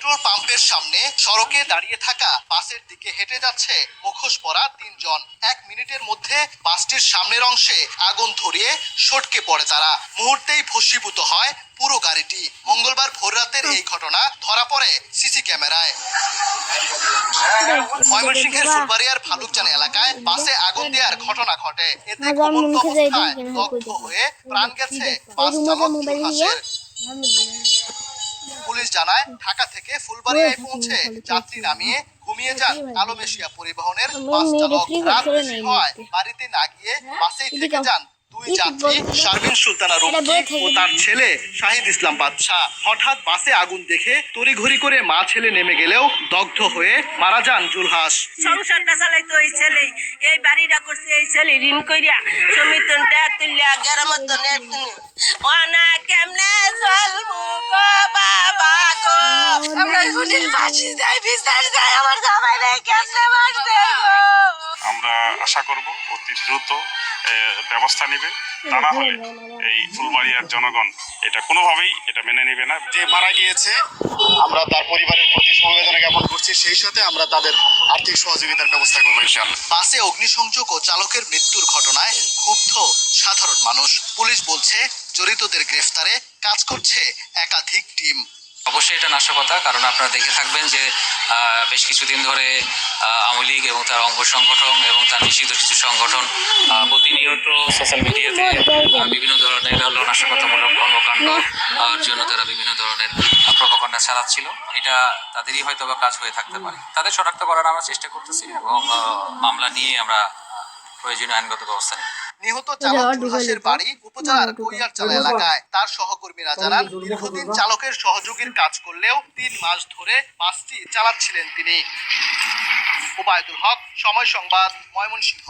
Petrol পাম্পের সামনে সড়কে দাঁড়িয়ে থাকা বাসের দিকে হেঁটে যাচ্ছে মুখোশ পরা তিনজন। 1 মিনিটের মধ্যে বাসটির সামনের অংশে আগুন ধরিয়ে সটকে পড়ে তারা। মুহূর্তেই ভস্মীভূত হয় পুরো গাড়িটি। মঙ্গলবার ভোররাতের এই ঘটনা ধরা পড়ে সিসি ক্যামেরায়। ময়মনসিংহের ফুলবাড়িয়ার ভালুকজান এলাকায় বাসে আগুন দেওয়ার ঘটনা ঘটে। এতে ঘুমন্ত অবস্থায় দগ্ধ হয়ে প্রাণ গেছে বাস চালক জুলহাসের। পুলিশ জানায়, ঢাকা থেকে ফুলবাড়িয়ায় পৌঁছে যাত্রী নামিয়ে ঘুমিয়ে যান আলম এশিয়া পরিবহনের বাস চালক। রাত বেশি হওয়ায় বাড়িতে না গিয়ে বাসেই থেকে যান দুই যাত্রী শারমিন সুলতানা রুমকি ও তার ছেলে শাহিদ ইসলাম বাদশা। হঠাৎ বাসে আগুন দেখে তড়িঘড়ি করে মা ছেলে নেমে গেলেও দগ্ধ হয়ে মারা যান জুলহাস। সংসারটা চালাইতো এই ছেলে, এই বাড়িটা করছে এই ছেলে ঋণ কইরা সমিতনটা তুলিয়া গেরামত ওনা কেমনে চলবো গো বাবা গো। আমরা গুলির ফাঁসি দেয় বিচার দেয় আমার জামাইরে কেমনে মারছে গো। আমরা আশা করব অতি দ্রুত ব্যবস্থা নেবে, তা না হলে এই ফুলবাড়িয়ার জনগণ এটা কোনোভাবেই এটা মেনে নেবে না। যে মারা গিয়েছে আমরা তার পরিবারের প্রতি সমবেদনা জ্ঞাপন করছি, সেই সাথে আমরা তাদের আর্থিক সহযোগিতার ব্যবস্থা করবো ইনশাআল্লাহ। বাসে অগ্নিসংযোগ ও চালকের মৃত্যুর ঘটনায় ক্ষুব্ধ সাধারণ মানুষ। পুলিশ বলছে জড়িতদের গ্রেফতারে কাজ করছে একাধিক টিম। অবশ্যই এটা নাশকতা, কারণ আপনারা দেখে থাকবেন যে বেশ কিছুদিন ধরে আওয়ামী লীগ এবং তার অঙ্গ সংগঠন এবং তার নিষিদ্ধ কিছু সংগঠন প্রতিনিয়ত সোশ্যাল মিডিয়াতে বিভিন্ন ধরনের নাশকতামূলক কর্মকাণ্ড জন্য তারা বিভিন্ন ধরনের প্রোপাগান্ডা চালাচ্ছিল। এটা তাদেরই হয়তো বা কাজ হয়ে থাকতে পারে। তাদের শনাক্ত করার আমরা চেষ্টা করতেছি এবং মামলা নিয়ে আমরা প্রয়োজনীয় আইনগত ব্যবস্থা নিই। নিহত চালক জুলহাসের বাড়ি উপজেলার কৈয়ারচালা এলাকায়। তার সহকর্মীরা জানান, দীর্ঘদিন চালকের সহযোগীর কাজ করলেও 3 মাস ধরে বাসটি চালাচ্ছিলেন তিনি। ওবায়দুল হক, সময় সংবাদ, ময়মনসিংহ।